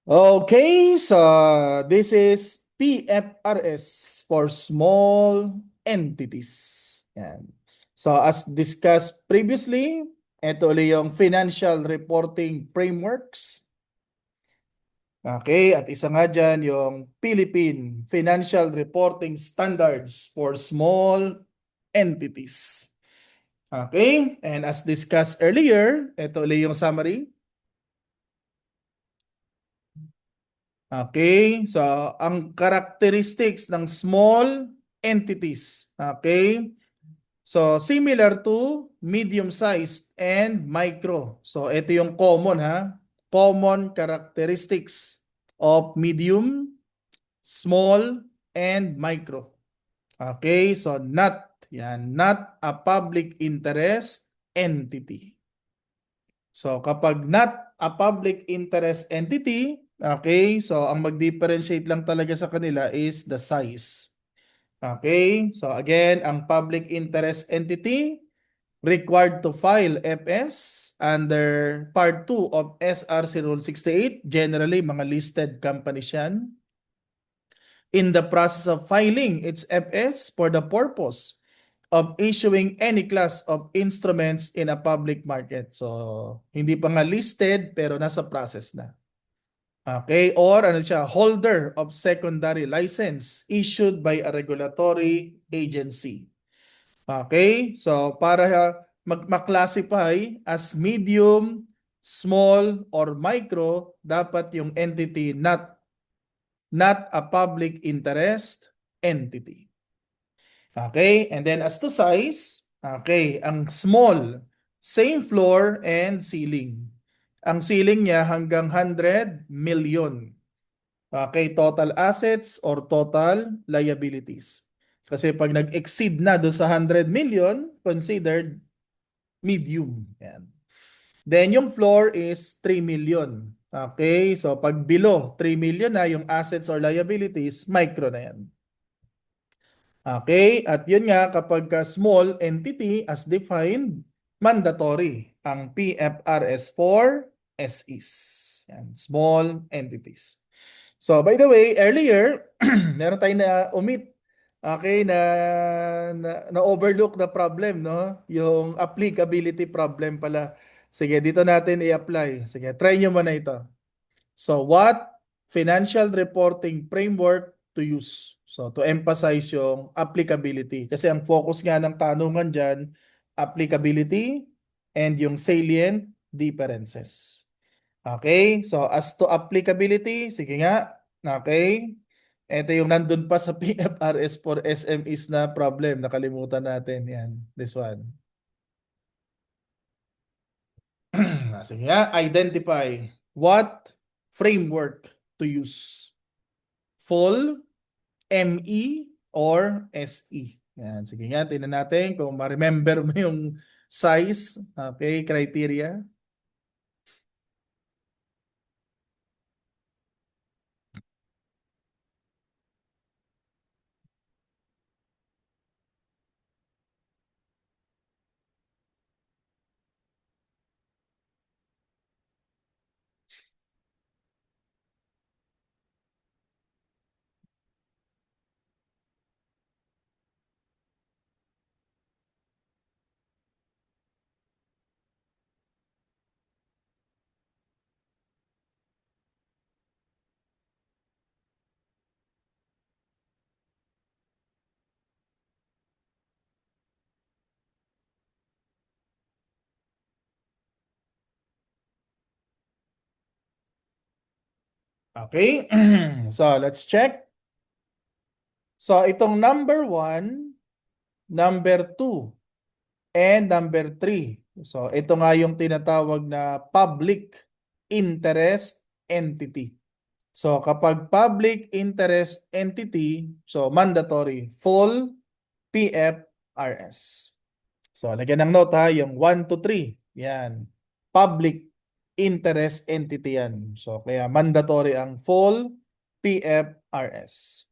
Okay, so this is PFRS for small entities. Yan. So as discussed previously, ito ulit yung financial reporting frameworks. Okay, at isa nga dyan yung Philippine Financial Reporting Standards for Small Entities. Okay, and as discussed earlier, ito ulit yung summary. Okay, so ang characteristics ng small entities, okay? So similar to medium-sized and micro. So ito yung common ha, common characteristics of medium, small, and micro. Okay, so not a public interest entity. So kapag not a public interest entity, okay, so ang mag-differentiate lang talaga sa kanila is the size. Okay, so again, ang public interest entity required to file FS under Part 2 of SRC Rule 68, generally mga listed companies yan. In the process of filing its FS for the purpose of issuing any class of instruments in a public market. So, hindi pa nga listed pero nasa process na. Okay, or ano siya, holder of secondary license issued by a regulatory agency. Okay, so para mag-classify as medium, small, or micro, dapat yung entity not a public interest entity. Okay, and then as to size, okay, ang small, same floor and ceiling. Ang ceiling niya hanggang 100 million. Okay, total assets or total liabilities. Kasi pag nag-exceed na doon sa 100 million, considered medium. Yan. Then yung floor is 3 million. Okay, so pag below 3 million na yung assets or liabilities, micro na yan. Okay, at yun nga kapag small entity as defined, mandatory ang PFRS for SEs. Yan, small entities. So by the way, earlier, meron tayong na omit. Okay, na overlook na problem, no? Yung applicability problem pala. Sige, dito natin i-apply. Sige, try nyo muna ito. So what financial reporting framework to use? So to emphasize yung applicability. Kasi ang focus nga ng tanungan dyan, applicability and yung salient differences. Okay, so as to applicability, sige nga. Okay, ito yung nandun pa sa PFRS for SMEs na problem. Nakalimutan natin yan. This one. Sige nga, identify what framework to use. Full, ME, or SE. Yan. Sige nga, tingnan natin kung ma-remember mo yung size, okay, criteria. Okay, so let's check. So itong number 1, number 2, and number 3. So ito nga yung tinatawag na public interest entity. So kapag public interest entity, so mandatory, full PFRS. So lagyan ng note ha, yung 1 to 3. Yan. Public interest entity yan. So kaya mandatory ang full PFRS.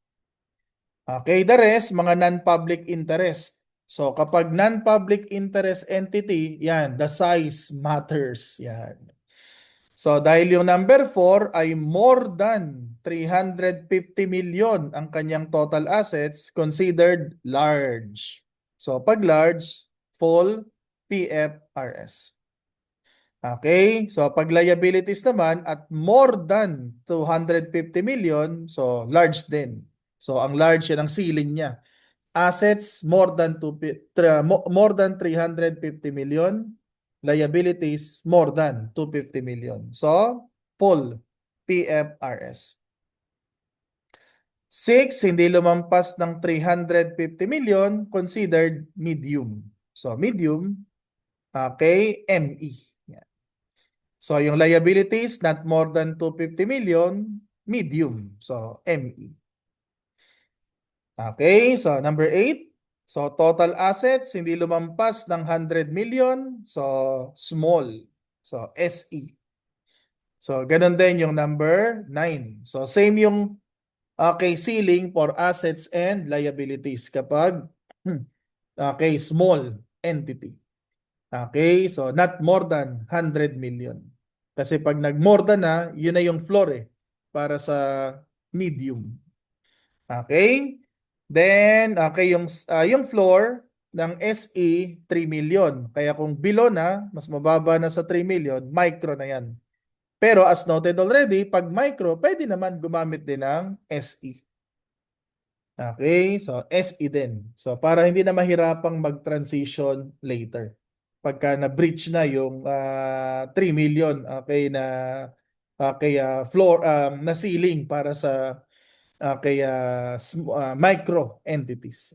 Okay, the rest, mga non-public interest. So kapag non-public interest entity, yan, the size matters. Yan. So dahil yung number 4 ay more than 350 million ang kanyang total assets, considered large. So pag large, full PFRS. Okay, so pag liabilities naman at more than 250 million, so large din. So ang large yan ang ceiling niya. Assets more than more than 350 million, liabilities more than 250 million. So full PFRS. 6, hindi lumampas ng 350 million, considered medium. So medium, okay, ME. Yan. So yung liabilities not more than 250 million, medium. So ME. Okay, so number 8. So total assets hindi lumampas ng 100 million, so small. So SE. So ganun din yung number 9. So same yung okay ceiling for assets and liabilities kapag okay small entity. Okay, so not more than 100 million. Kasi pag nag more than na, yun na yung floor para sa medium. Okay? Then, okay, yung floor ng SE, 3 million. Kaya kung below na, mas mababa na sa 3 million, micro na yan. Pero as noted already, pag micro, pwede naman gumamit din ng SE. Okay, so SE din. So para hindi na mahirapang mag-transition later. Pagka na-breach na yung 3 million, okay, floor, na ceiling para sa micro entities.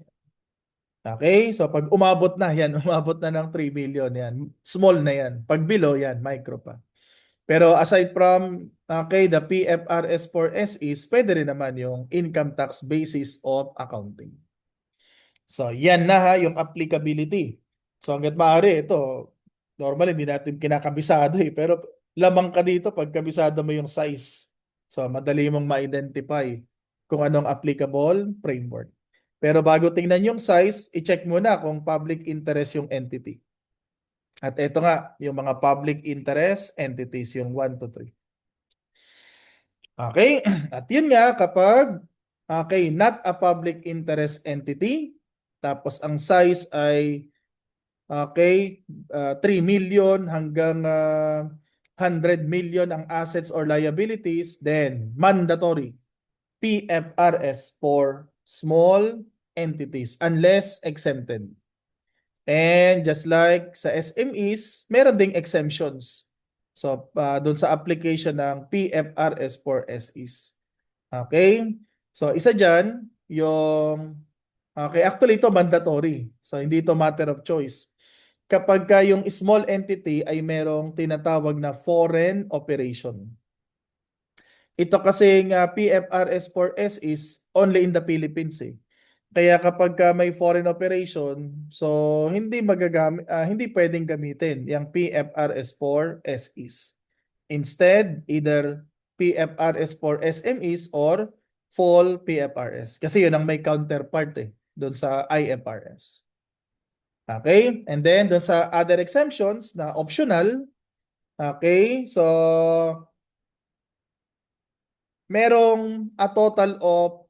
Okay? So pag umabot na yan, umabot na ng 3 million yan. Small na yan. Pag below yan, micro pa. Pero aside from the PFRS for SEs, pwede rin naman yung income tax basis of accounting. So yan na ha, yung applicability. So hanggat maaari, ito, normally hindi natin kinakabisado pero lamang ka dito pag kabisado mo yung size. So madali mong ma-identify kung anong applicable framework. Pero bago tingnan yung size, i-check muna kung public interest yung entity. At ito nga, yung mga public interest entities, yung 1 to 3. Okay? At yun nga, kapag not a public interest entity, tapos ang size ay 3 million hanggang 100 million ang assets or liabilities, then mandatory PFRS for small entities unless exempted. And just like sa SMEs, meron ding exemptions. So, doon sa application ng PFRS for SEs. Okay? So, isa dyan, actually ito mandatory. So, hindi ito matter of choice. Kapag yung small entity ay merong tinatawag na foreign operation. Ito kasing PFRS for SEs only in the Philippines Kaya kapag may foreign operation, so hindi pwedeng gamitin yung PFRS for SEs. Instead, either PFRS for SMEs or full PFRS. Kasi yun ang may counterpart doon sa IFRS. Okay? And then doon sa other exemptions na optional, okay? So merong a total of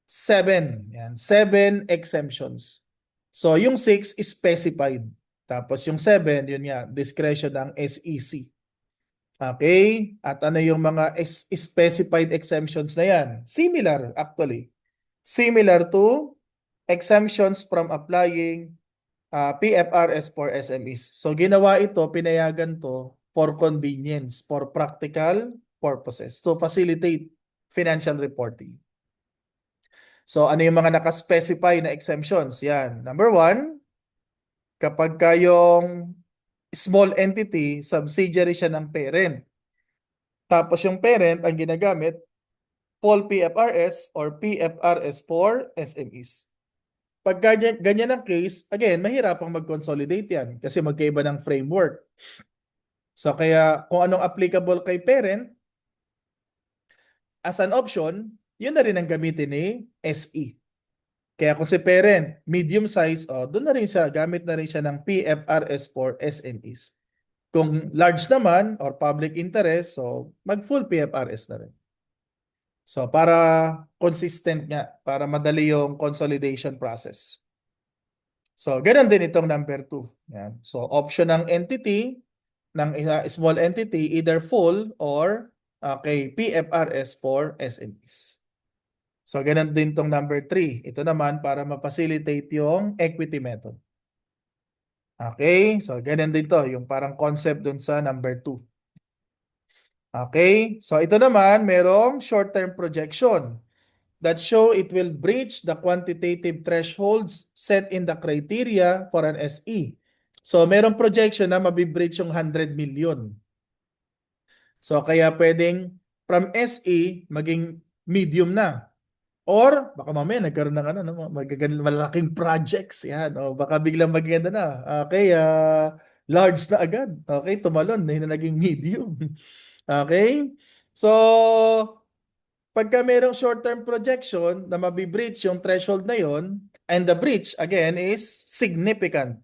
7. Yan, 7 exemptions. So yung 6 is specified. Tapos yung 7, yun nga, discretion ng SEC. Okay? At ano yung mga specified exemptions na yan? Similar actually. Similar to exemptions from applying PFRS for SMEs. So ginawa ito, pinayagan to for convenience, for practical purposes, to facilitate financial reporting. So ano yung mga nakaspecify na exemptions? Yan. Number 1, kapag kayong small entity, subsidiary siya ng parent. Tapos yung parent ang ginagamit, full PFRS or PFRS for SMEs. Pag ganyan ang case, again, mahirapang mag-consolidate yan kasi magkaiba ng framework. So kaya kung anong applicable kay parent, as an option, yun na rin ang gamitin ni SE. Kaya kung si parent, medium size, doon na rin siya, gamit na rin siya ng PFRS for SMEs. Kung large naman or public interest, so mag-full PFRS na rin. So para consistent nga, para madali yung consolidation process. So ganun din itong number 2. Yan. So option ng entity, ng small entity, either full or okay, PFRS for SMEs. So ganun din itong number 3. Ito naman para ma-facilitate yung equity method. Okay, so ganun din to, yung parang concept dun sa number 2. Okay, so ito naman merong short-term projection that show it will breach the quantitative thresholds set in the criteria for an SE. So merong projection na mabibreach yung 100 million. So kaya pwedeng from SE maging medium na. Or baka mamaya nagkaroon ng malaking projects yan. O baka biglang maganda na. Okay, large na agad. Okay, tumalon na naging medium. Okay? So, pagka merong short-term projection na mabibreach yung threshold na yon, and the breach, again, is significant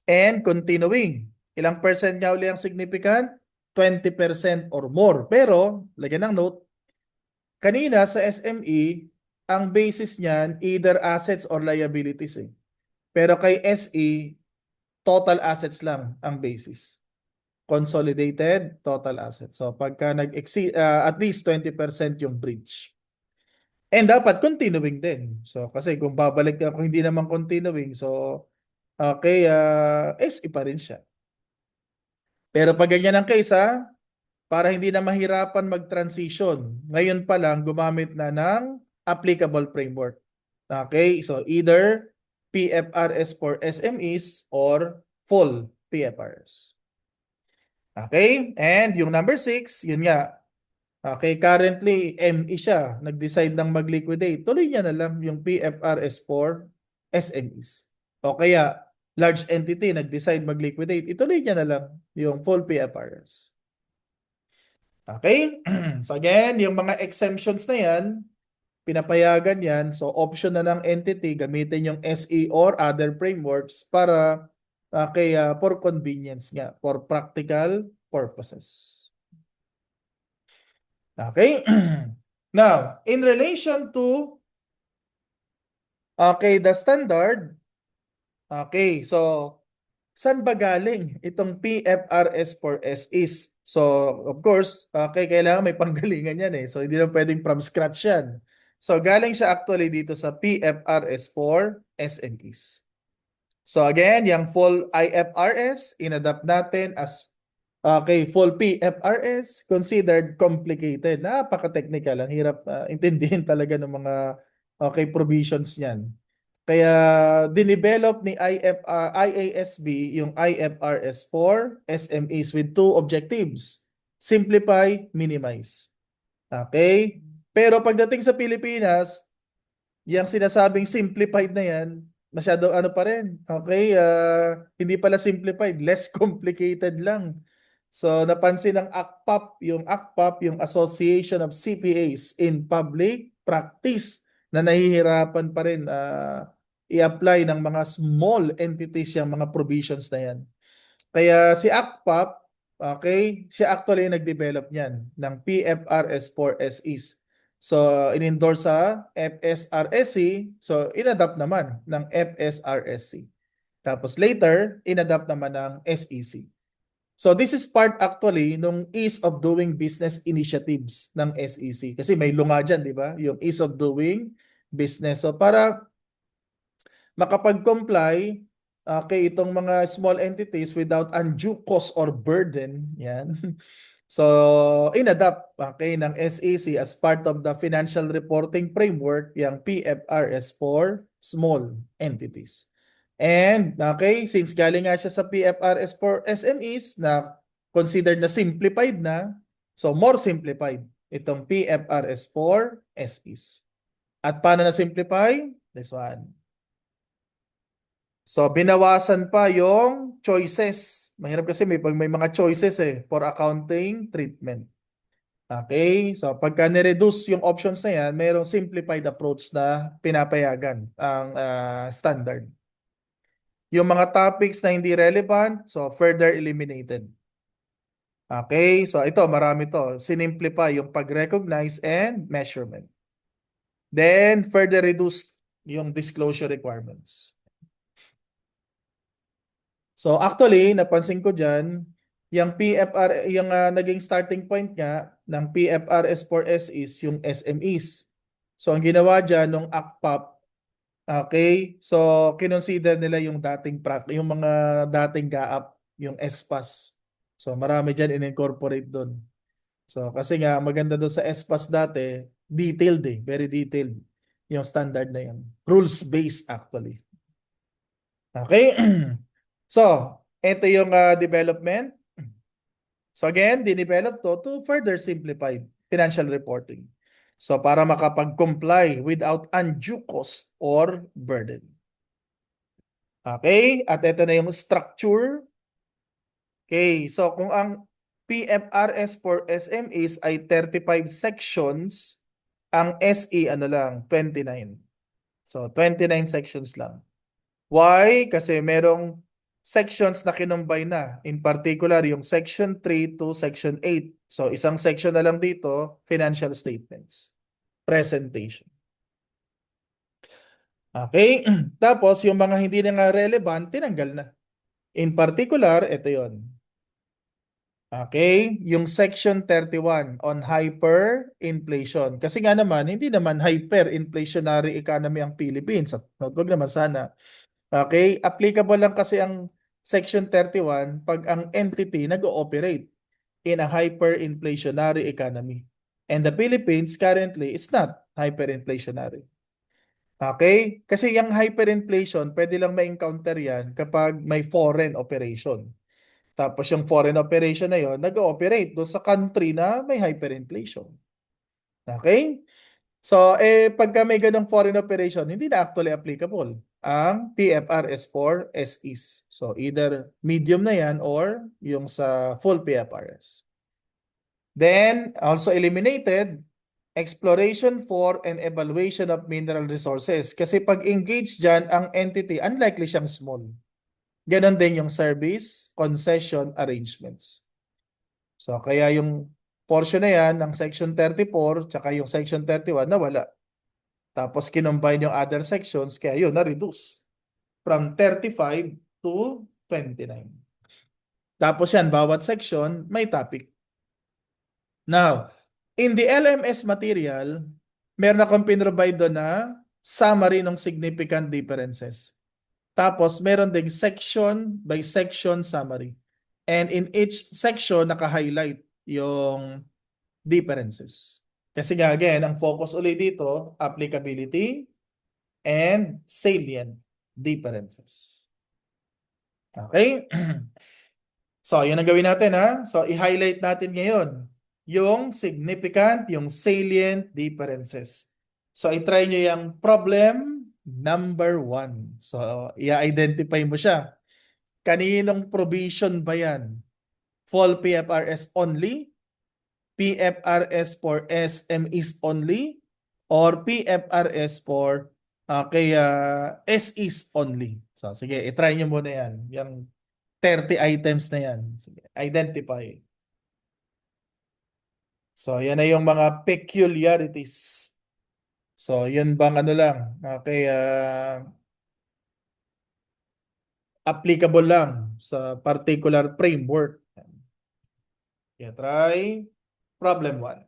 and continuing. Ilang percent nga uli ang significant? 20% or more. Pero, lagyan ng note, kanina sa SME, ang basis niyan, either assets or liabilities eh. Pero kay SE, total assets lang ang basis. Consolidated total assets. So pagka nag-exceed at least 20% yung breach. And dapat continuing din. So kasi kung babalik ka kung hindi naman continuing, so okay, SE pa rin siya. Pero pag ganyan ang case para hindi na mahirapan mag-transition, ngayon pa lang gumamit na ng applicable framework. Okay, so either PFRS for SMEs or full PFRS. Okay, and yung number 6, yun nga. Okay, currently ME siya, nag-decide ng mag-liquidate. Tuloy niya na lang yung PFRS for SMEs. O kaya large entity nag-decide mag-liquidate, ituloy niya na lang yung full PFRS. Okay? So again, yung mga exemptions na yan, pinapayagan yan. So option na ng entity, gamitin yung SE or other frameworks para kaya for convenience nga, for practical purposes. Okay? Now, in relation to the standard, okay, so saan ba galing itong PFRS for SEs? So, of course, kailangan may panggalingan yan eh. So, hindi lang pwedeng from scratch yan. So, galing siya actually dito sa PFRS for SMEs. So, again, yung full IFRS, inadapt natin as full PFRS, considered complicated. Napaka-technical. Ang hirap intindihin talaga ng mga provisions niyan. Kaya dinevelop ni IASB yung IFRS for SMEs with two objectives. Simplify, minimize. Okay? Pero pagdating sa Pilipinas, yung sinasabing simplified na yan, masyado ano pa rin. Okay? Hindi pala simplified, less complicated lang. So napansin ng ACPAP, yung Association of CPAs in Public Practice, na nahihirapan pa rin i-apply ng mga small entities yung mga provisions na yan. Kaya si ACPAP, okay, siya actually nag-develop niyan ng PFRS for SEs. So, in-endorse sa FSRSC, so inadapt naman ng FSRSC. Tapos later, inadapt naman ng SEC. So this is part actually nung ease of doing business initiatives ng SEC. Kasi may lunga dyan, di ba? Yung ease of doing business. So para makapag-comply itong mga small entities without undue cost or burden, yan. So, inadapt ng SEC as part of the financial reporting framework, yung PFRS for small entities. And, since galing nga siya sa PFRS for SMEs na considered na simplified na, so more simplified itong PFRS for SEs. At paano na simplify? This one. So, binawasan pa yung choices. Mahirap kasi may mga choices for accounting treatment. Okay? So, pagka nireduce yung options na yan, mayroong simplified approach na pinapayagan ang standard. Yung mga topics na hindi relevant, so further eliminated. Okay, so ito marami to. Sinimplify yung pag-recognize and measurement. Then further reduce yung disclosure requirements. So actually, napansin ko diyan, yung PFR, yung naging starting point nga ng PFRS 4S is yung SMEs. So ang ginawa diyan nung ACPAP, okay? So kinonsider nila yung yung mga dating GAAP, yung SPAS. So marami diyan in-incorporate doon. So kasi nga maganda doon sa SPAS dati, detailed very detailed yung standard na yun. Rules-based actually. Okay? So, ito yung development. So again, dinevelop to further simplify financial reporting. So para makapag-comply without undue cost or burden. Okay? At ito na yung structure. Okay, so kung ang PFRS for SMEs ay 35 sections, ang SE ano lang, 29. So 29 sections lang. Why? Kasi merong sections na kinumbay na. In particular, yung section 3 to section 8. So isang section na lang dito, financial statements. Presentation. Okay? Tapos yung mga hindi na nga relevant, tinanggal na. In particular, ito yon. Okay, yung section 31 on hyperinflation. Kasi nga naman, hindi naman hyperinflationary economy ang Philippines. At wag naman sana. Okay, applicable lang kasi ang section 31 pag ang entity nag-ooperate in a hyperinflationary economy. And the Philippines currently is not hyperinflationary. Okay? Kasi yung hyperinflation, pwede lang ma-encounter yan kapag may foreign operation. Tapos yung foreign operation na yon nag-ooperate doon sa country na may hyperinflation. Okay? So, pagka may ganong foreign operation, hindi na actually applicable ang PFRS for SEs. So, either medium na yan or yung sa full PFRS. Then, also eliminated exploration for and evaluation of mineral resources. Kasi pag engage dyan, ang entity, unlikely siyang small. Ganon din yung service, concession, arrangements. So, kaya yung portion na yan ng Section 34 tsaka yung Section 31 nawala. Tapos kinumbine yung other sections, kaya yun, na-reduce from 35 to 29. Tapos yan, bawat section may topic. Now, in the LMS material, meron akong pinrovide doon na summary ng significant differences. Tapos, meron ding section by section summary. And in each section, naka-highlight yung differences. Kasi nga, again, ang focus ulit dito, applicability and salient differences. Okay? So, yun ang gawin natin ha. So, i-highlight natin ngayon yung significant, yung salient differences. So, i-try nyo yung problem number 1. So, i-identify mo siya. Kaninong provision ba yan? Full PFRS only? PFRS for SMEs only? Or PFRS for SEs only? So, sige, i-try nyo muna yan. Yung 30 items na yan. Sige, identify. So, yan na yung mga peculiarities. So, yun bang ano lang, okay, applicable lang sa particular framework. Okay, try problem 1.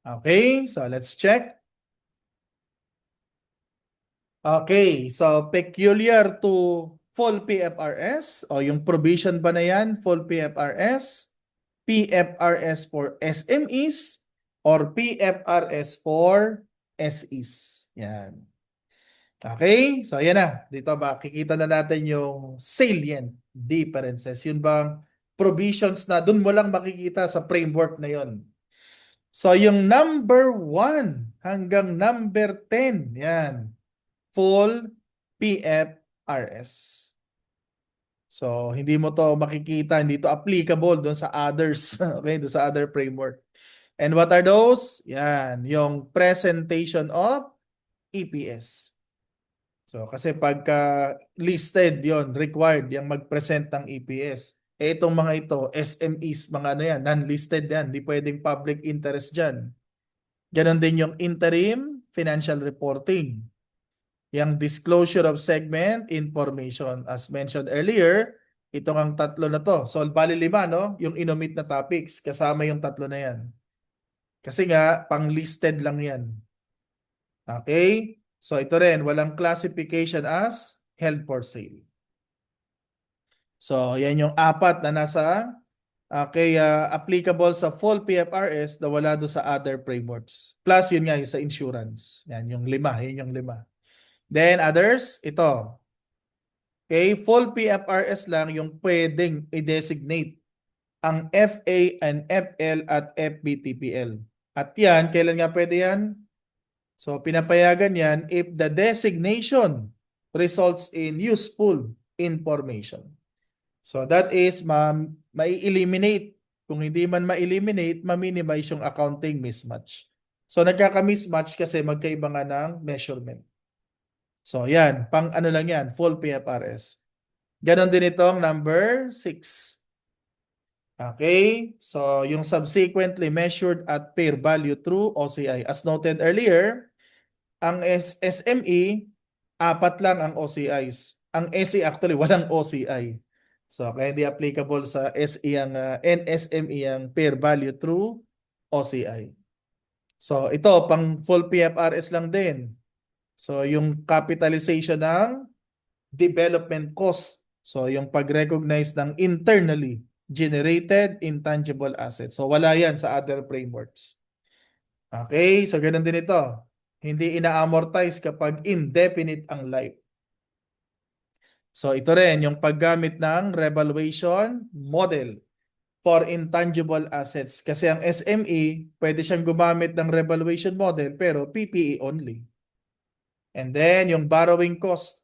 Okay, so let's check. Okay, so peculiar to full PFRS o yung provision ba na yan, full PFRS, PFRS for SMEs, or PFRS for SEs. Yan. Okay, so yan na. Dito makikita na natin yung salient differences. Yun bang provisions na dun mo lang makikita sa framework na yun. So yung number 1 hanggang number 10, yan, full PFRS. So hindi mo to makikita, hindi to applicable doon sa others, okay, doon sa other framework. And what are those? Yan, yung presentation of EPS. So kasi pagka listed yon, required yung mag-present ng EPS. Eh itong mga ito, SMEs, mga ano yan, non-listed yan, hindi pwedeng public interest dyan. Ganon din yung interim financial reporting. Yung disclosure of segment information. As mentioned earlier, itong ang tatlo na to. So bali 5, no? Yung inomit na topics, kasama yung tatlo na yan. Kasi nga, pang-listed lang yan. Okay? So ito rin, walang classification as held for sale. So yan yung 4 na nasa applicable sa full PFRS na wala do sa other frameworks. Plus yun nga yung sa insurance. Yan yung 5, yun yung 5. Then others, ito. Okay, full PFRS lang yung pwedeng i-designate ang FA and FL at FBTPL. At yan, kailan nga pwede yan? So pinapayagan yan if the designation results in useful information. So that is mai-eliminate. Kung hindi man ma-eliminate, ma-minimize yung accounting mismatch. So nagkaka-mismatch kasi magkaiba nga ng measurement. So yan, pang ano lang yan, full PFRS. Ganon din itong number 6. Okay, so yung subsequently measured at fair value through OCI. As noted earlier, ang SME, 4 lang ang OCIs. Ang SE actually walang OCI. So kaya hindi applicable sa SE ang NSME ang fair value through OCI. So ito pang full PFRS lang din. So yung capitalization ng development cost. So yung pag-recognize ng internally generated intangible assets. So wala yan sa other frameworks. Okay, so ganun din ito. Hindi ina-amortize kapag indefinite ang life. So ito rin yung paggamit ng revaluation model for intangible assets. Kasi ang SME, pwede siyang gumamit ng revaluation model pero PPE only. And then yung borrowing cost.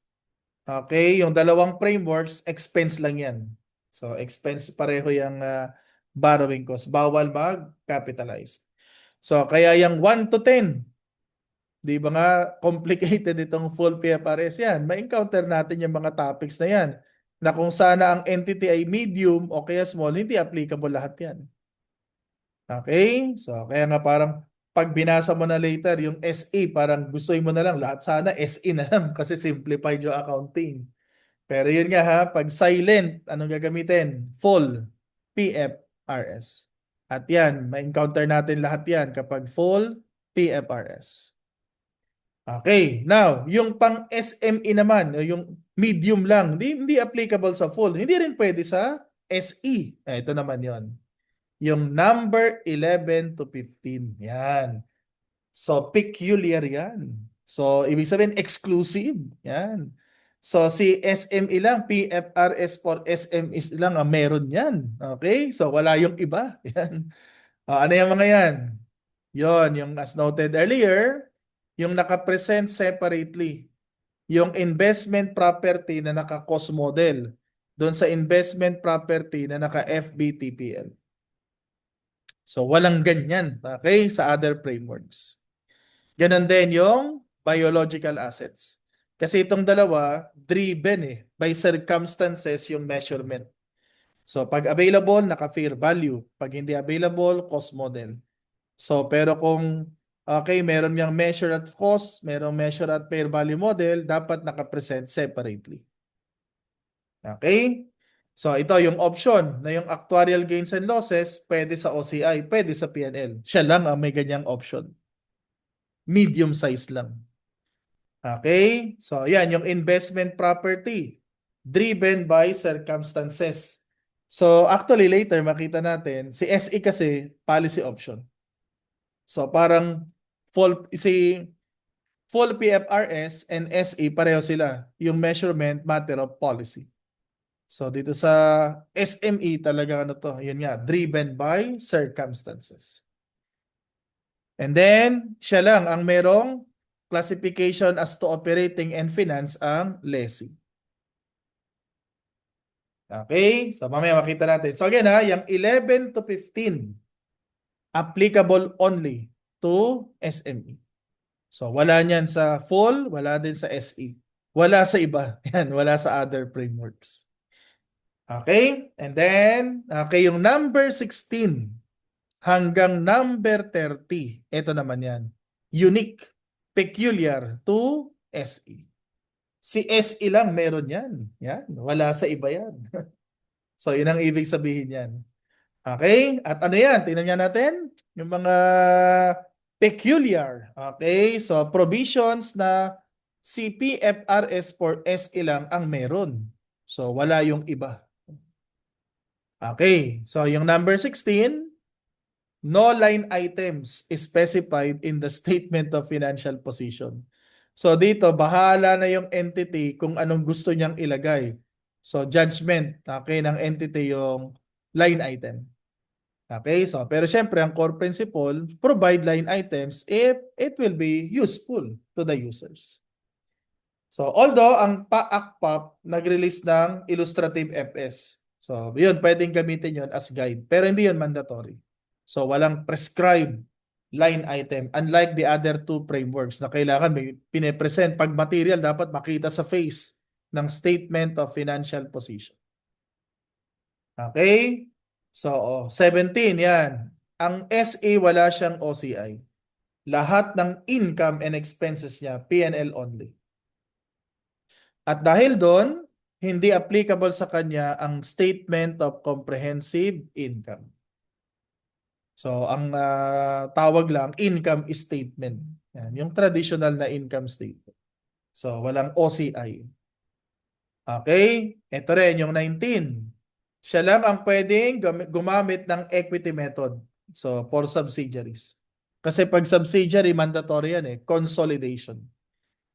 Okay, yung dalawang frameworks, expense lang yan. So expense pareho yung borrowing cost. Bawal mag-capitalized. So kaya yung 1 to 10, di ba nga complicated itong full PFRS yan. Ma-encounter natin yung mga topics na yan na kung sana ang entity ay medium o kaya small, hindi applicable lahat yan. Okay? So kaya nga parang pag binasa mo na later yung SE, parang gustuin mo na lang lahat sana SE na lang kasi simplified yung accounting. Pero yun nga ha, pag silent, anong gagamitin? Full PFRS. At yan, ma-encounter natin lahat yan kapag full PFRS. Okay, now, yung pang SME naman, yung medium lang, hindi applicable sa full. Hindi rin pwede sa SE. Ito naman yon. Yung number 11 to 15. Yan. So, peculiar yan. So, ibig sabihin, exclusive. Yan. So, si SME lang, PFRS for SMEs lang, meron yan. Okay? So, wala yung iba. Yan. Ano yung mga yan? Yon, yung as noted earlier, yung nakapresent separately. Yung investment property na naka-cost model doon sa investment property na naka-FBTPL. So, walang ganyan, okay, sa other frameworks. Ganon din yung biological assets. Kasi itong dalawa, driven by circumstances yung measurement. So, pag available, naka-fair value. Pag hindi available, cost model. So, pero kung okay, meron niyang measure at cost, meron measure at fair value model, dapat naka-present separately. Okay? So ito yung option na yung actuarial gains and losses pwede sa OCI, pwede sa P&L. Siya lang ang may ganyang option. Medium size lang. Okay? So yan yung investment property driven by circumstances. So actually later makita natin si SE kasi policy option. So parang full PFRS and SE pareho sila. Yung measurement matter of policy. So dito sa SME talaga ano to, yun nga, driven by circumstances. And then, siya lang ang merong classification as to operating and finance ang lessee. Okay, so mamaya makita natin. So again ha, yung 11 to 15, applicable only to SME. So wala niyan sa full, wala din sa SE. Wala sa iba. Yan, wala sa other frameworks. Okay? And then, okay, yung number 16 hanggang number 30, ito naman yan. Unique, peculiar to SE. Si SE lang meron yan. Yan, wala sa iba yan. So, yun ang ibig sabihin yan. Okay? At ano yan? Tingnan nga natin. Yung mga peculiar. Okay? So, provisions na CPFRS for SE lang ang meron. So, wala yung iba. Okay. So, yung number 16, no line items specified in the statement of financial position. So dito, bahala na yung entity kung anong gusto niyang ilagay. So judgment, okay, ng entity yung line item. Okay, so pero syempre ang core principle, provide line items if it will be useful to the users. So although ang PAACPAP nag-release ng illustrative FS. So yun, pwedeng gamitin yun as guide. Pero hindi yun mandatory. So walang prescribed line item. Unlike the other two frameworks na kailangan may pine-present. Pag material, dapat makita sa face ng statement of financial position. Okay? So 17, yan. Ang SE wala siyang OCI. Lahat ng income and expenses niya, P&L only. At dahil doon, hindi applicable sa kanya ang Statement of Comprehensive Income. So, ang tawag lang, income statement. Yan, yung traditional na income statement. So, walang OCI. Okay? Ito rin, yung 19. Siya lang ang pwedeng gumamit ng equity method. So, for subsidiaries. Kasi pag subsidiary, mandatory yan consolidation.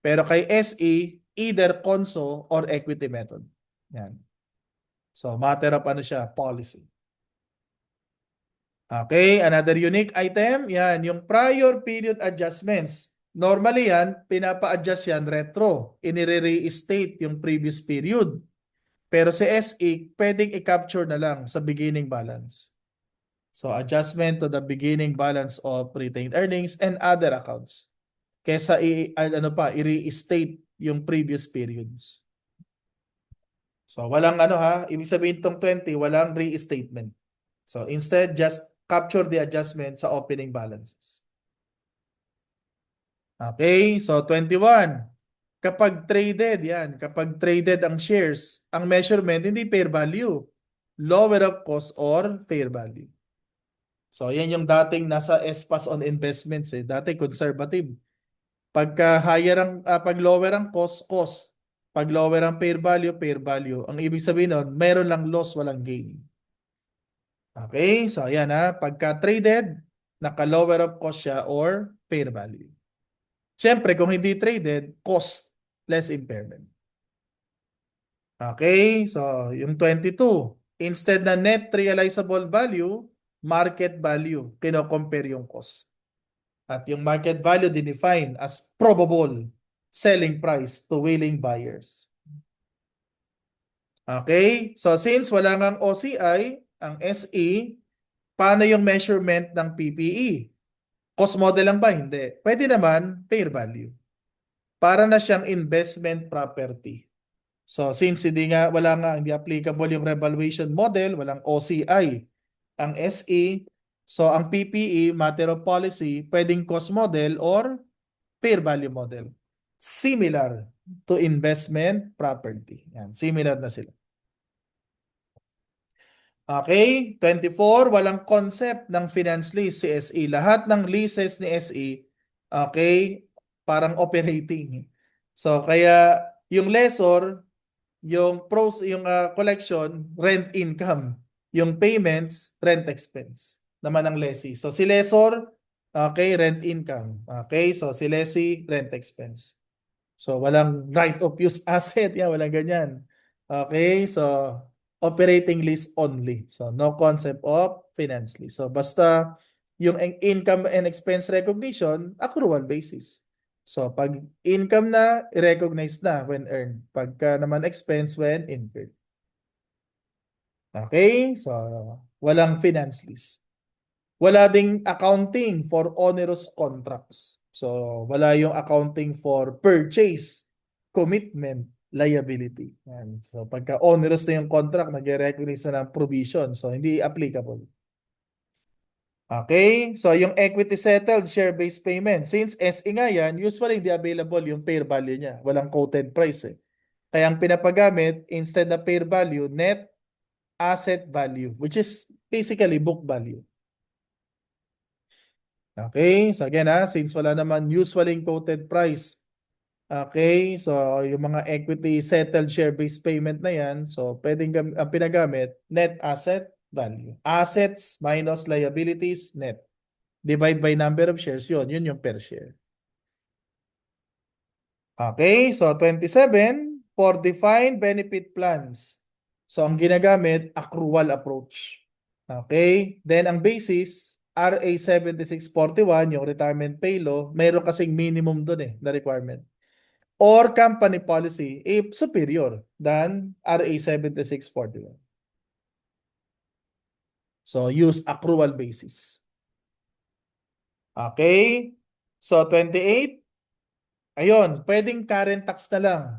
Pero kay SE, either conso or equity method. Yan. So, matter of ano siya, policy. Okay, another unique item, yan, yung prior period adjustments. Normally yan, pinapa-adjust yan retro. Inire-restate yung previous period. Pero sa SE, pwedeng i-capture na lang sa beginning balance. So, adjustment to the beginning balance of retained earnings and other accounts. Kesa i-restate yung previous periods. So, walang ibig sabihin tong 20, walang restatement. So, instead, just capture the adjustment sa opening balances. Okay, so 21. Kapag traded ang shares, ang measurement hindi fair value, lower of cost or fair value. So, yan yung dating nasa SPAS on investments Dati conservative. Pag lower ang cost, cost. Pag lower ang fair value, fair value. Ang ibig sabihin nun, meron lang loss, walang gain. Okay, so ayan pagka traded, naka-lower of cost siya or fair value. Siyempre, kung hindi traded, cost less impairment. Okay, so yung 22, instead na net realizable value, market value, kino-compare yung cost. At yung market value dinefine as probable selling price to willing buyers. Okay, so since wala ngang OCI, ang SE, paano yung measurement ng PPE? Cost model lang ba? Hindi. Pwede naman fair value. Para na siyang investment property. So since hindi applicable yung revaluation model, walang OCI ang SE, so ang PPE, matter of policy, pwedeng cost model or fair value model. Similar to investment property. Yan, similar na sila. Okay? 24, walang concept ng finance lease si SE. Lahat ng leases ni SE, okay, parang operating. So, kaya yung lessor, yung collection, rent income. Yung payments, rent expense naman ng lessee. So, si lessor, okay, rent income. Okay? So, si lessee, rent expense. So, walang right of use asset. Yan, walang ganyan. Okay, so operating lease only. So, no concept of finance lease. So, basta yung income and expense recognition, accrual basis. So, pag income na, i-recognize na when earned. Pagka naman expense when incurred. Okay, so walang finance lease. Wala ding accounting for onerous contracts. So, wala yung accounting for purchase, commitment, liability. Yan. So, pagka onerous na yung contract, nag-recognize na ng provision. So, hindi applicable. Okay? So, yung equity settled share-based payment. Since SE nga yan, usually hindi available yung fair value niya. Walang quoted price eh. Kaya ang pinapagamit, instead na fair value, net asset value, which is basically book value. Okay, so again since wala naman usually quoted price, okay, so yung mga equity settled share-based payment na yan, so pwedeng ang pinagamit, net asset value. Assets minus liabilities, net. Divide by number of shares, yun yung per share. Okay, so 27, for defined benefit plans. So ang ginagamit, accrual approach. Okay, then ang basis, RA 7641, yung retirement pay law, mayroon kasing minimum doon na requirement. Or company policy, superior than RA 7641. So use accrual basis. Okay, so 28, ayun, pwedeng current tax na lang.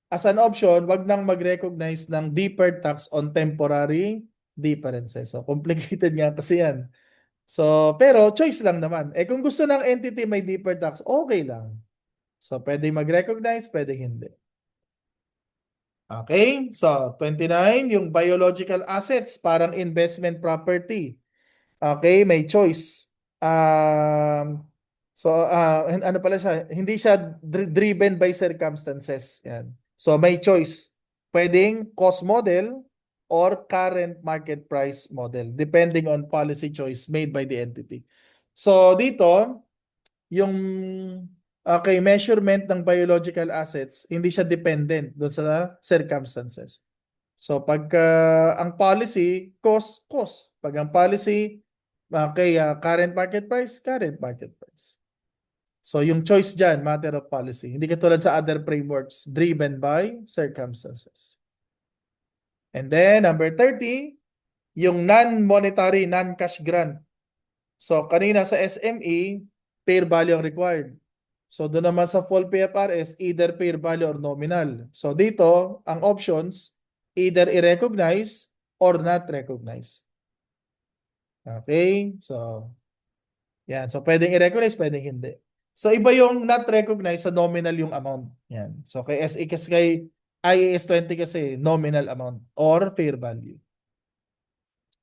As an option, wag nang mag-recognize ng deferred tax on temporary differences. So, complicated nga kasi yan. So, pero choice lang naman. Eh, kung gusto ng entity may deferred tax, okay lang. So, pwede mag-recognize, pwede hindi. Okay? So, 29, yung biological assets, parang investment property. Okay, may choice. Ano pala siya? Hindi siya driven by circumstances. Yan. So, may choice. Pwedeng cost model or current market price model depending on policy choice made by the entity. So, dito, yung measurement ng biological assets, hindi siya dependent doon sa circumstances. So, pagka ang policy, cost. Pag ang policy, current market price, current market price. So, yung choice dyan, matter of policy. Hindi katulad sa other frameworks, driven by circumstances. And then, number 30, yung non-monetary, non-cash grant. So, kanina sa SME, fair value ang required. So, doon naman sa full PFRS, either fair value or nominal. So, dito, ang options, either i-recognize or not recognize. Okay? So, yan. So, pwedeng i-recognize, pwedeng hindi. So, iba yung not recognize sa nominal yung amount. Yan. So, kay SE kasi kay IAS 20 kasi nominal amount or fair value.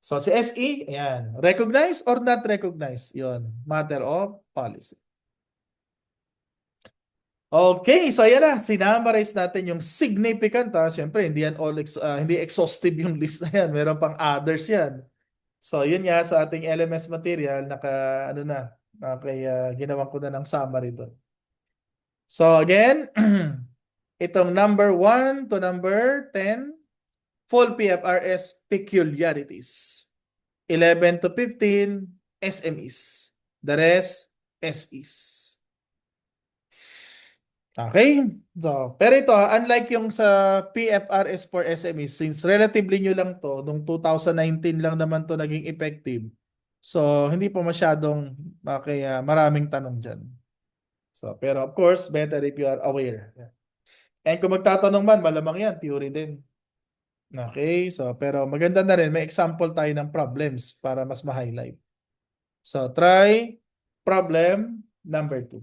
So, si SE, ayan. Recognize or not recognize? Yun. Matter of policy. Okay, so ayan na, sinamarize natin yung significant Siyempre, hindi yan hindi exhaustive yung list na yan. Meron pang others yan. So, yun nga sa ating LMS material, ginawan ko na ng summary doon. So, again, itong number 1 to number 10, full PFRS peculiarities. 11 to 15, SMEs. The rest, SEs. Okay? So, pero ito, unlike yung sa PFRS for SMEs, since relatively new lang to, nung 2019 lang naman to naging effective. So, hindi pa masyadong maraming tanong dyan. So, pero of course, better if you are aware. And kung magtatanong man, malamang yan, theory din. Okay? So, pero maganda na rin, may example tayo ng problems para mas ma-highlight. So, try problem number 2.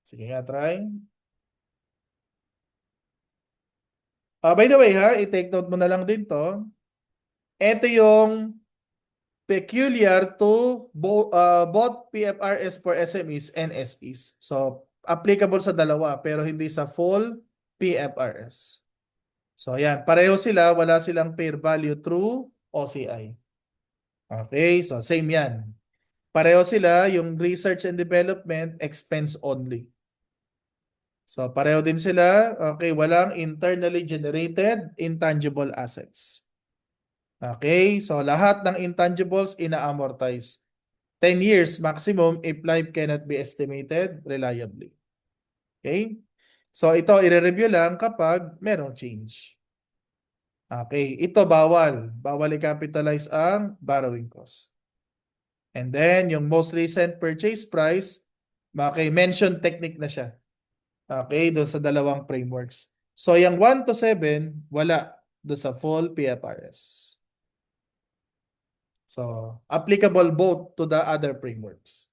Sige nga, try. By the way ha, i-take note mo na lang din to. Ito yung peculiar to both PFRS for SMEs and SEs. So, applicable sa dalawa pero hindi sa full PFRS. So, ayan. Pareho sila. Wala silang fair value through OCI. Okay, so same yan. Pareho sila yung research and development expense only. So, pareho din sila. Okay, walang internally generated intangible assets. Okay, so lahat ng intangibles ina-amortize. 10 years maximum if life cannot be estimated reliably. Okay? So, ito i-review lang kapag merong change. Okay, ito bawal. Bawal i-capitalize ang borrowing cost. And then, yung most recent purchase price, okay, mention technique na siya. Okay, doon sa dalawang frameworks. So, yung 1 to 7, wala doon sa full PFRS. So, applicable both to the other frameworks.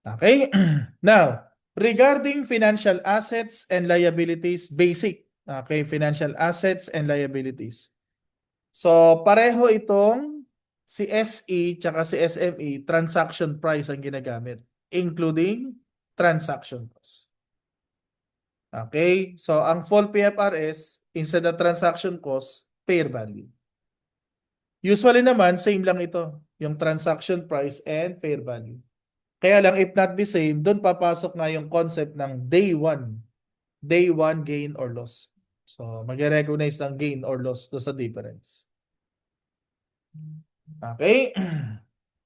Okay? Now, regarding financial assets and liabilities, basic. Okay, financial assets and liabilities. So, pareho itong si SE tsaka si SME, transaction price ang ginagamit, including transaction cost. Okay? So, ang full PFRS, instead of transaction cost, fair value. Usually naman, same lang ito, yung transaction price and fair value. Kaya lang, if not the same, doon papasok nga yung concept ng day one gain or loss. So, mag-recognize ng gain or loss doon sa difference. Okay?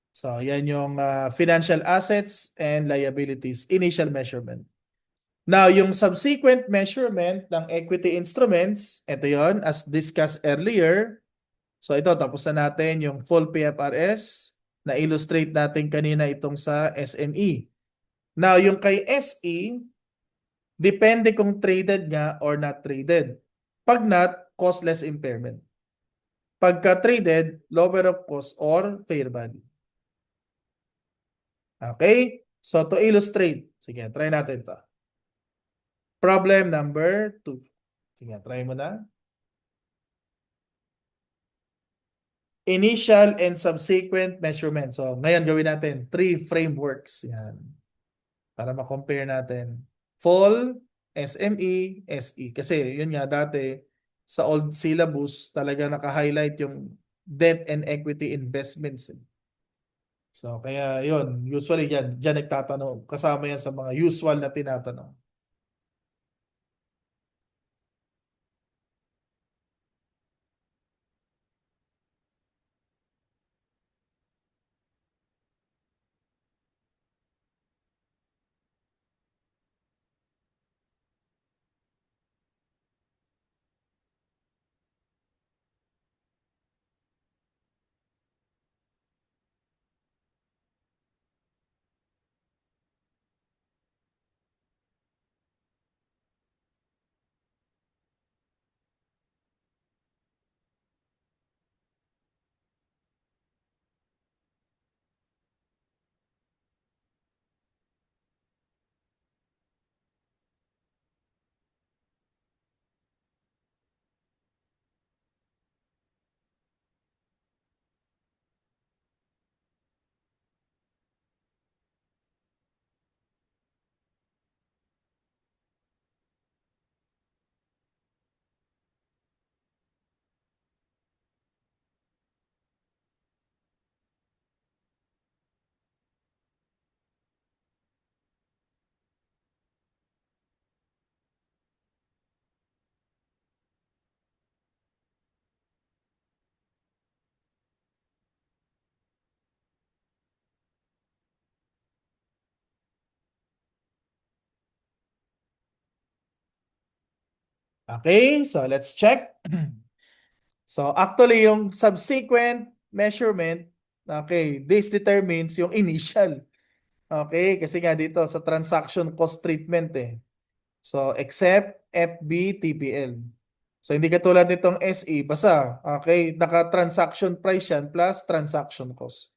So, yan yung financial assets and liabilities, initial measurement. Now, yung subsequent measurement ng equity instruments, ito yon as discussed earlier. So, ito, tapos na natin yung full PFRS na illustrate natin kanina itong sa SME. Now, yung kay SE, depende kung traded nga or not traded. Pag not, costless impairment. Pagka traded, lower of cost or fair value. Okay? So, to illustrate, sige, try natin to. Problem number 2. Sige, try mo na. Initial and subsequent measurement. So, ngayon gawin natin 3 frameworks. Yan. Para ma-compare natin. Full, SME, SE. Kasi yun nga dati, sa old syllabus, talaga naka-highlight yung debt and equity investments. So, kaya yun, usually yan, dyan nagtatanong. Kasama yan sa mga usual na tinatanong. Okay, so let's check. So actually yung subsequent measurement, okay, this determines yung initial. Okay, kasi nga dito sa transaction cost treatment eh. So except FB, TPL. So hindi katulad nitong SE, basta, okay, naka-transaction price yan plus transaction cost.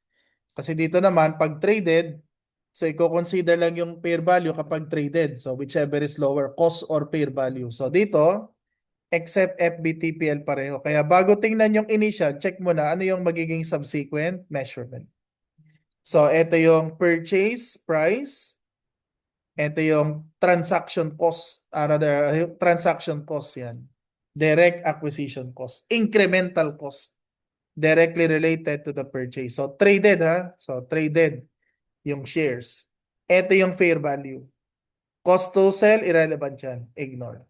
Kasi dito naman, pag traded, so i-consider lang yung fair value kapag traded. So whichever is lower, cost or fair value. So dito, except FBTPL pareho. Kaya bago tingnan yung initial, check mo na ano yung magiging subsequent measurement. So, ito yung purchase price. Ito yung transaction cost. Rather, yung transaction cost yan. Direct acquisition cost. Incremental cost. Directly related to the purchase. So, traded ha. So, traded yung shares. Ito yung fair value. Cost to sell, irrelevant yan. Ignore.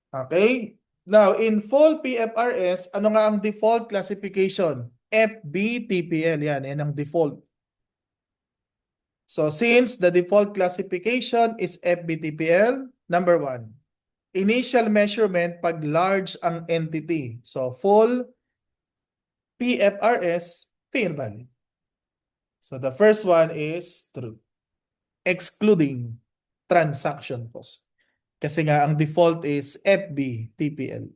Okay? Now, in full PFRS, ano nga ang default classification? FBTPL. Yan ang default. So, since the default classification is FBTPL, number one, initial measurement pag large ang entity. So, full PFRS, fair value. So, the first one is true. Excluding transaction cost. Kasi nga, ang default is FBTPL.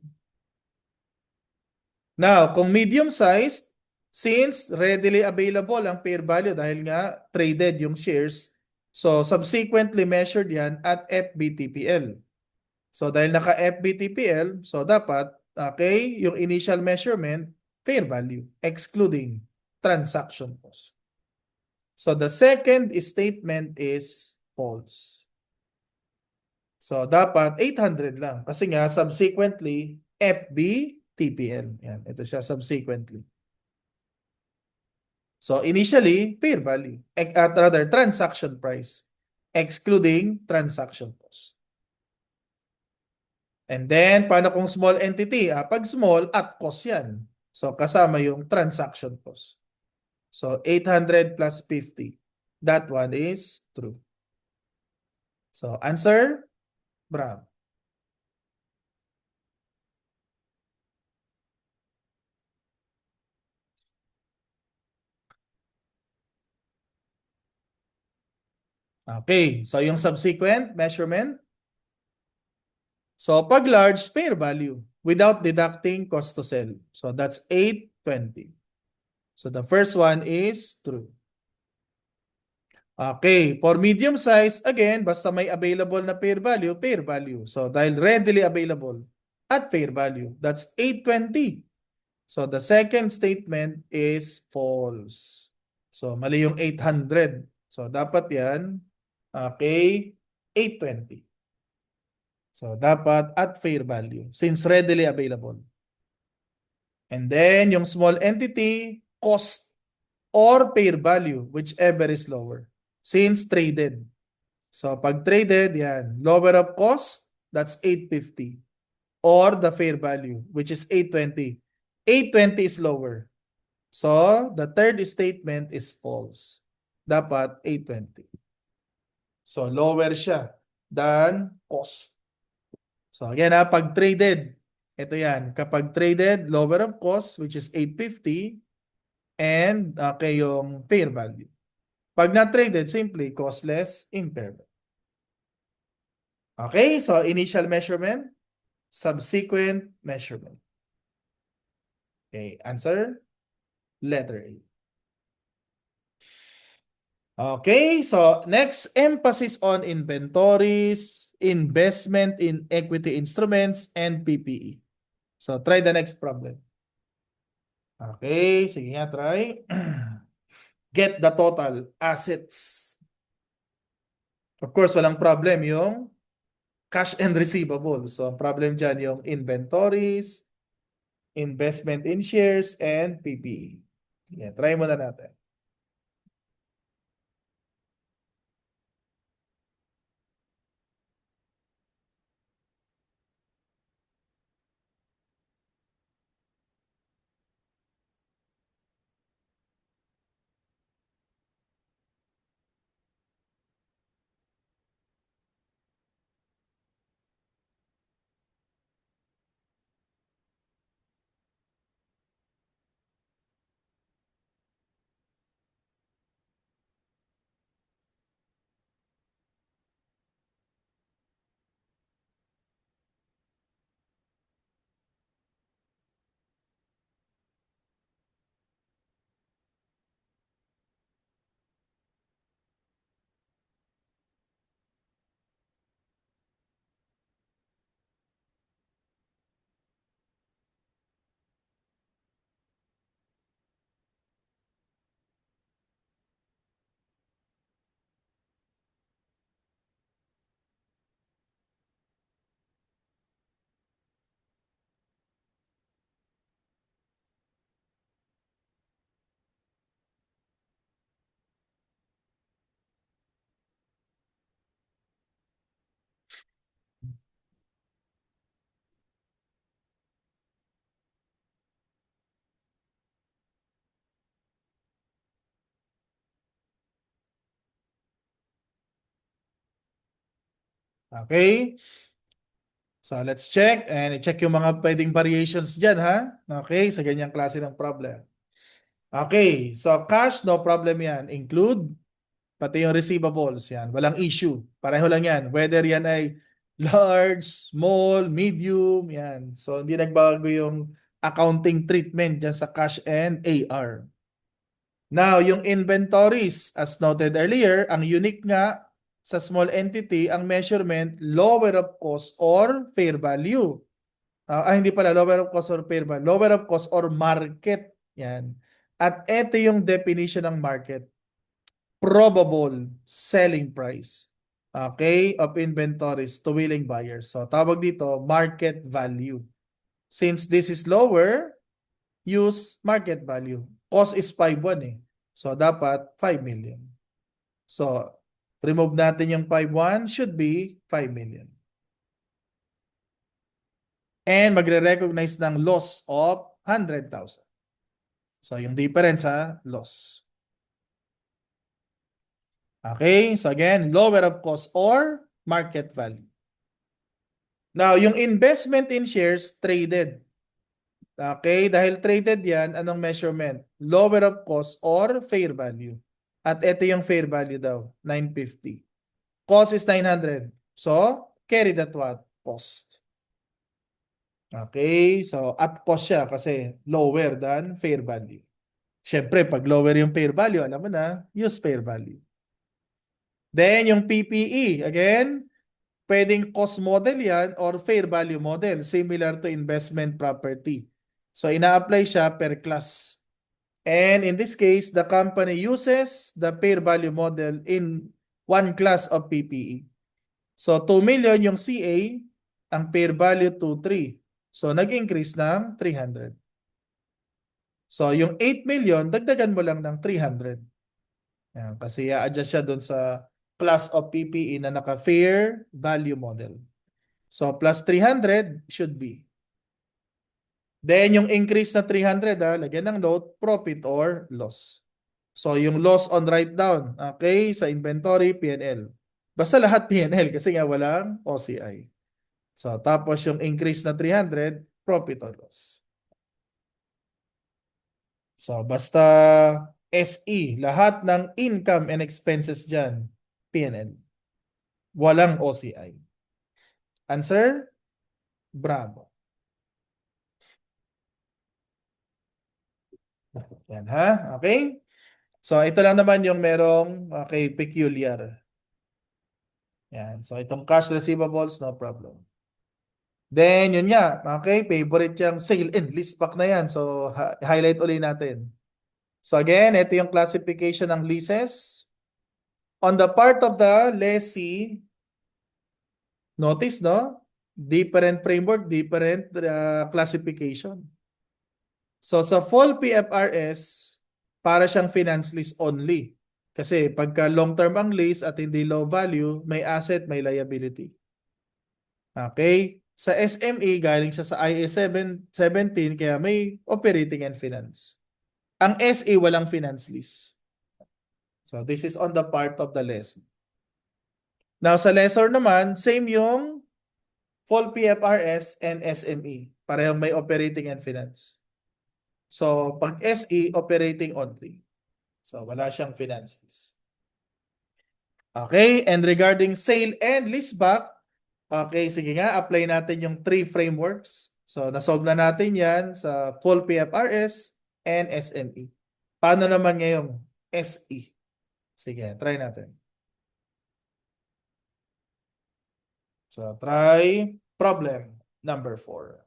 Now, kung medium-sized, since readily available ang fair value dahil nga traded yung shares, so subsequently measured yan at FBTPL. So dahil naka-FBTPL, so dapat, okay, yung initial measurement, fair value, excluding transaction cost. So the second statement is false. So dapat 800 lang kasi nga subsequently FBTPL. Yan, ito siya subsequently. So initially, fair value. Rather, transaction price. Excluding transaction cost. And then, paano kung small entity? Pag small, at cost yan. So kasama yung transaction cost. So 800 plus 50. That one is true. So answer, Bravo. Okay, so yung subsequent measurement. So pag large, fair value without deducting cost to sell. So that's 820. So the first one is true. Okay, for medium size, again, basta may available na fair value, fair value. So dahil readily available at fair value, that's 820. So the second statement is false. So mali yung 800. So dapat yan, okay, 820. So dapat at fair value since readily available. And then yung small entity, cost or fair value, whichever is lower. Since traded. So pag traded, yan, lower of cost, that's 850. Or the fair value, which is 820. 820 is lower. So the third statement is false. Dapat 820. So lower siya than cost. So again pag traded, ito yan, kapag traded, lower of cost, which is 850, and okay yung fair value. Pag not traded, simply costless impairment. Okay, so initial measurement, subsequent measurement. Okay, answer, letter A. Okay, so next, emphasis on inventories, investment in equity instruments, and PPE. So try the next problem. Okay, sige nga, try. Get the total assets. Of course, walang problem yung cash and receivables. So, ang problem dyan yung inventories, investment in shares, and PPE. Sige, try muna natin. Okay? So let's check and i-check yung mga pwedeng variations dyan ha. Okay, sa ganyang klase ng problem. Okay, so cash, no problem yan. Include pati yung receivables yan. Walang issue. Pareho lang yan. Whether yan ay large, small, medium, yan. So hindi nagbago yung accounting treatment dyan sa cash and AR. Now, yung inventories, as noted earlier, ang unique nga sa small entity, ang measurement, lower of cost or fair value. Hindi pala, lower of cost or fair value. Lower of cost or market. Yan. At ito yung definition ng market. Probable selling price. Okay, of inventories to willing buyers. So, tawag dito, market value. Since this is lower, use market value. Cost is 5.1 eh. So, dapat 5 million. So, remove natin yung 5.1 should be 5 million. And magre-recognize ng loss of 100,000. So, yung difference loss. Okay, so again, lower of cost or market value. Now, yung investment in shares traded. Okay, dahil traded yan, anong measurement? Lower of cost or fair value. At ito yung fair value daw, 950. Cost is 900. So, carry that what? Cost. Okay, so at cost siya kasi lower than fair value. Siyempre, pag lower yung fair value, alam mo na, use fair value. Then, yung PPE, again, pwedeng cost model yan or fair value model, similar to investment property. So, ina-apply siya per class. And in this case, the company uses the fair value model in one class of PPE. So, 2 million yung CA, ang fair value 2.3. So, nag-increase ng 300. So, yung 8 million, dagdagan mo lang ng 300. Yan, kasi i-adjust siya doon sa class of PPE na naka-fair value model. So, plus 300 should be. Then, yung increase na 300, lagyan ng note, profit or loss. So, yung loss on write-down, okay, sa inventory, P&L. Basta lahat P&L kasi nga walang OCI. So, tapos yung increase na 300, profit or loss. So, basta SE, lahat ng income and expenses dyan, P&L. Walang OCI. Answer? Bravo. Yan ha, okay? So, ito lang naman yung merong, okay, peculiar. Yan, so itong cash receivables, no problem. Then, yun nga, okay, favorite yung sale and leaseback na yan. So, highlight ulit natin. So again, ito yung classification ng leases. On the part of the lessee, notice, no? Different framework, different classification. So sa full PFRS, para siyang finance lease only. Kasi pagka long-term ang lease at hindi low value, may asset, may liability. Okay? Sa SME, galing siya sa IAS 17, kaya may operating and finance. Ang SE, walang finance lease. So this is on the part of the lessee. Now sa lessor naman, same yung full PFRS and SME. Parehong may operating and finance. So pag SE, operating only. So wala siyang finances. Okay, and regarding sale and leaseback, okay, sige nga, apply natin yung three frameworks. So nasolve na natin yan sa full PFRS and SME. Paano naman ngayong SE? Sige, try natin. So try problem number 4.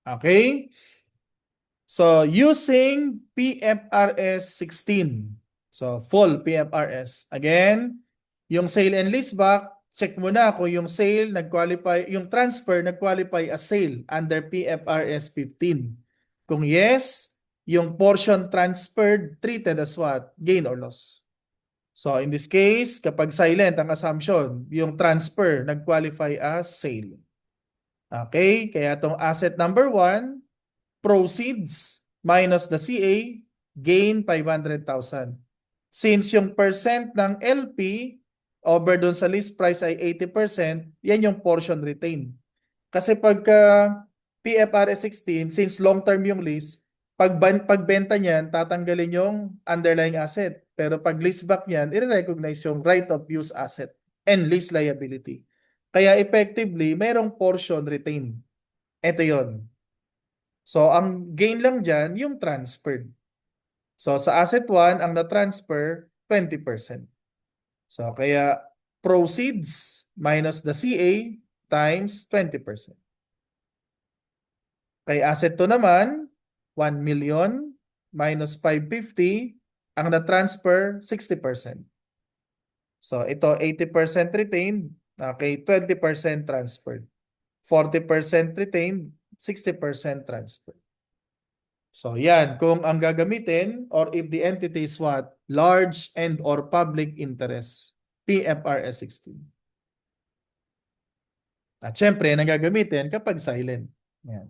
Okay? So, using PFRS 16. So, full PFRS. Again, yung sale and leaseback, check mo na kung yung sale nag-qualify, yung transfer nag-qualify as sale under PFRS 15. Kung yes, yung portion transferred treated as what? Gain or loss. So, in this case, kapag silent ang assumption, yung transfer nag-qualify as sale. Okay? Kaya itong asset number 1, proceeds minus the CA, gain 500,000. Since yung percent ng LP over dun sa list price ay 80%, yan yung portion retained. Kasi pagka PFRS 16, since long term yung lease, pagbenta niyan, tatanggalin yung underlying asset. Pero pag leaseback niyan, i-recognize yung right of use asset and lease liability. Kaya effectively, mayroong portion retained. Ito yon. So, ang gain lang dyan, yung transferred. So, sa asset 1, ang na-transfer, 20%. So, kaya proceeds minus the CA times 20%. Kay asset 2 naman, 1 million minus 550, ang na-transfer, 60%. So, ito 80% retained, okay, 20% transferred. 40% retained, 60% transferred. So yan, kung ang gagamitin or if the entity is what? Large and or public interest. PFRS 16. At syempre, ang gagamitin kapag silent. Yan.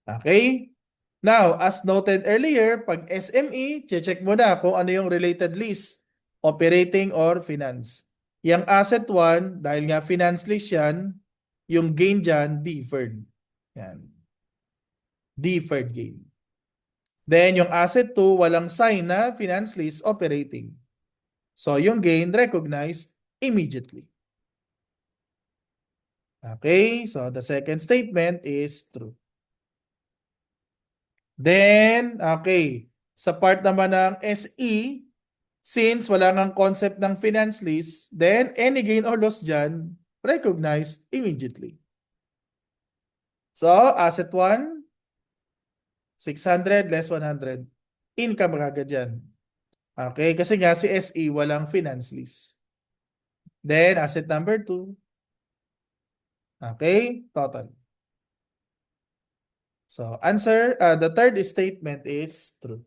Okay? Now, as noted earlier, pag SME, check mo na kung ano yung related lease, operating or finance. Yung asset 1, dahil nga finance lease yan, yung gain dyan, deferred. Yan. Deferred gain. Then yung asset 2, walang sign na finance lease operating. So yung gain recognized immediately. Okay, so the second statement is true. Then, okay, sa part naman ng SE, since wala ngang concept ng finance lease, then any gain or loss dyan, recognized immediately. So, asset 1, 600 less 100. Income agad yan. Okay, kasi nga si SE walang finance lease. Then, asset number 2. Okay, total. So, answer, the third statement is true.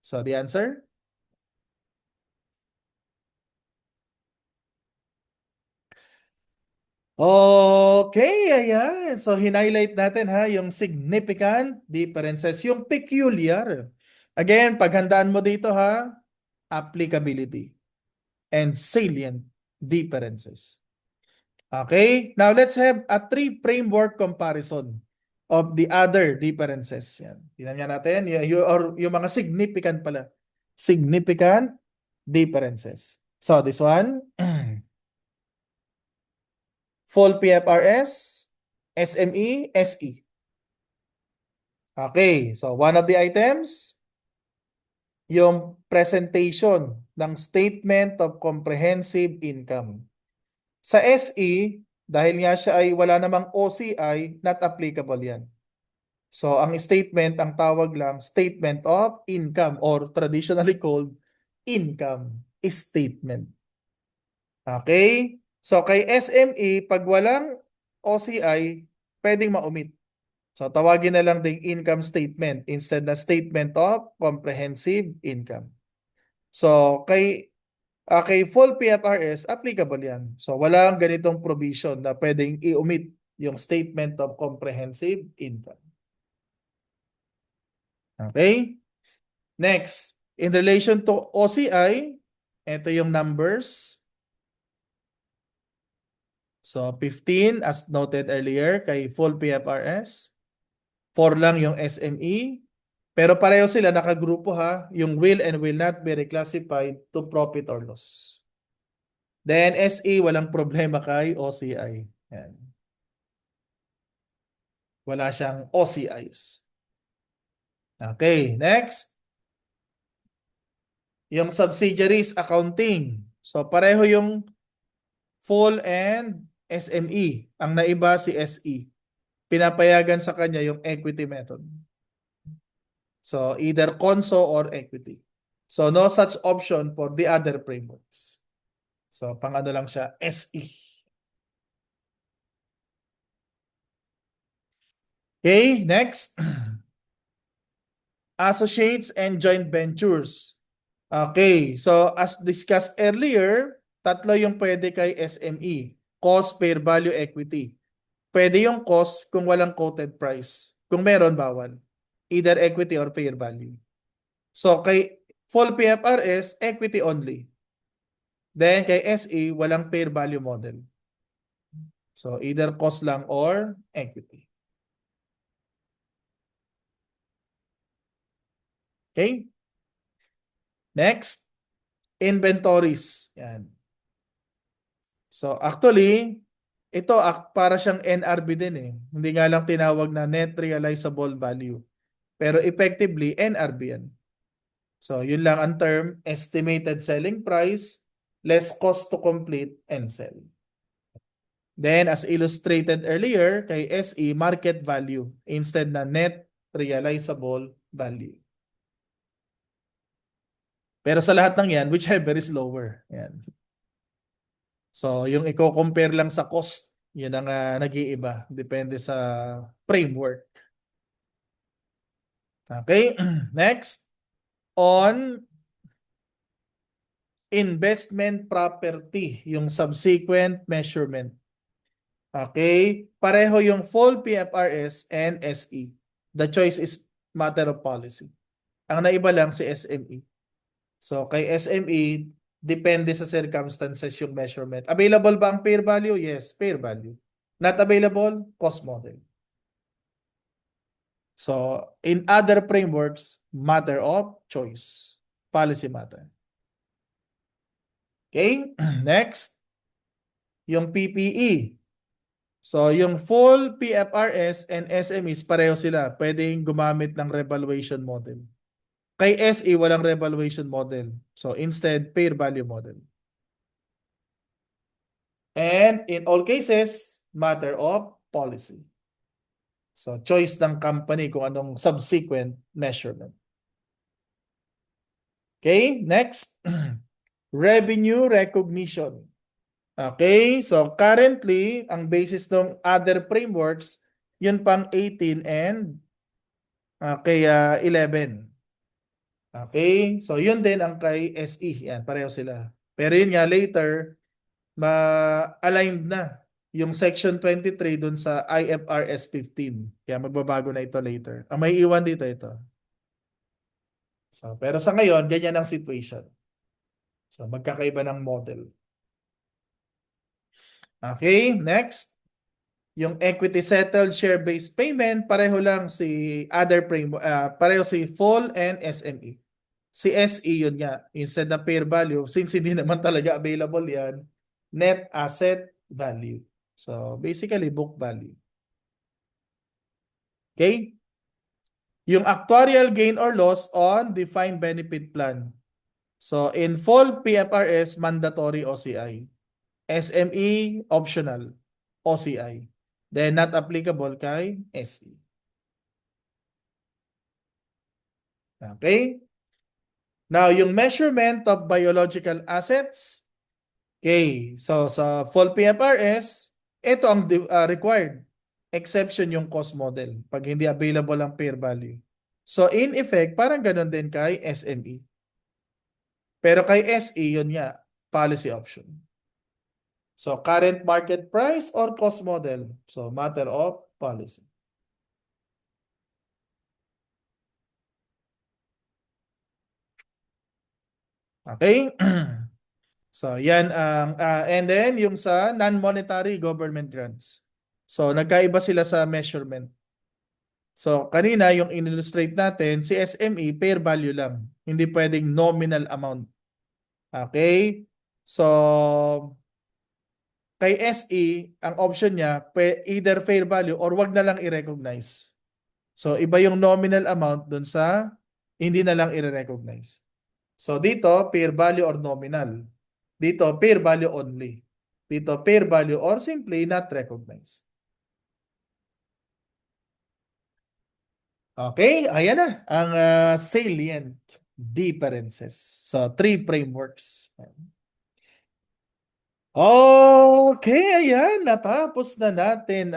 So, the answer? Okay, ayan. So, hinighlight natin ha, yung significant differences, yung peculiar. Again, paghandaan mo dito ha, applicability and salient differences. Okay, now let's have a three framework comparison of the other differences. Yan. Tingnan nga natin, yung mga significant pala. Significant differences. So this one, full PFRS, SME, SE. Okay, so one of the items, yung presentation ng Statement of Comprehensive Income. Sa SE, dahil nga siya ay wala namang OCI, not applicable yan. So, ang statement, ang tawag lang, Statement of Income or traditionally called Income Statement. Okay? So, kay SME, pag walang OCI, pwedeng ma-omit. So, tawagin na lang ding income statement instead na Statement of Comprehensive Income. So, kay full PFRS, applicable yan. So, walang ganitong provision na pwedeng i-omit yung Statement of Comprehensive Income. Okay? Next, in relation to OCI, ito yung numbers. So, 15 as noted earlier kay full PFRS. 4 lang yung SME. Pero pareho sila nakagrupo ha. Yung will and will not be reclassified to profit or loss. Then SE, walang problema kay OCI. Yan. Wala siyang OCIs. Okay, next. Yung subsidiaries accounting. So pareho yung full and SME. Ang naiba si SE. pinapayagan sa kanya yung equity method. So either conso or equity. So no such option for the other frameworks. So pang ano lang siya, SE. Okay, next. Associates and joint ventures. Okay, so as discussed earlier, tatlo yung pwede kay SME. Cost, fair value, equity. Pwede yung cost kung walang quoted price. Kung meron, bawal. Either equity or fair value. So kay full PFRS, equity only. Then kay SE, walang fair value model. So either cost lang or equity. Okay? Next, inventories. Yan. So actually, ito para siyang NRV din eh. Hindi nga lang tinawag na net realizable value. Pero effectively, NRV yan. So yun lang ang term, estimated selling price less cost to complete and sell. Then as illustrated earlier, kay SE, market value instead na net realizable value. Pero sa lahat ng yan, whichever is lower. Yan. So, yung i-compare lang sa cost, yun ang nag-iiba. Depende sa framework. Okay, next. On investment property, yung subsequent measurement. Okay, pareho yung full PFRS and SE. The choice is matter of policy. Ang naiba lang si SME. So, kay SME, depende sa circumstances yung measurement. Available ba ang fair value? Yes, fair value. Not available? Cost model. So, in other frameworks, matter of choice. Policy matter. Okay, next. Yung PPE. So, yung full PFRS and SMEs, pareho sila. Pwedeng gumamit ng revaluation model. Kay SE, walang revaluation model. So, instead, fair value model. And in all cases, matter of policy. So, choice ng company kung anong subsequent measurement. Okay, next. Revenue recognition. Okay, so currently, ang basis ng other frameworks, yun pang 18 and 11. Okay, so yun din ang kay SE. Yan, pareho sila. Pero yun nga, later, ma-aligned na yung Section 23 dun sa IFRS 15. Kaya magbabago na ito later. Ang may iwan dito ito. So, pero sa ngayon, ganyan ang situation. So, magkakaiba ng model. Okay, next. Yung equity settled share-based payment, pareho lang si other framework, pareho si full and SME. Si SE yun nga, instead na fair value, since hindi naman talaga available yan, net asset value. So basically book value. Okay? Yung actuarial gain or loss on defined benefit plan. So in full PFRS, mandatory OCI. SME, optional. OCI. Then not applicable kay SE. Okay? Now, yung measurement of biological assets. Okay, so sa full PFRS, ito ang required. Exception yung cost model pag hindi available ang fair value. So in effect, parang ganun din kay SME. Pero kay SE, yun nga, policy option. So current market price or cost model. So matter of policy. Okay? So yan ang and then yung sa non-monetary government grants. So nagkaiba sila sa measurement. So kanina yung in-illustrate natin si SME fair value lang. Hindi pwedeng nominal amount. Okay? So kay SE ang option niya either fair value or wag na lang i-recognize. So iba yung nominal amount dun sa hindi na lang i-recognize. So dito fair value or nominal. Dito, fair value only. Dito, fair value or simply not recognized. Okay, ayan na ang salient differences. So, three frameworks. Okay, ayan, natapos na natin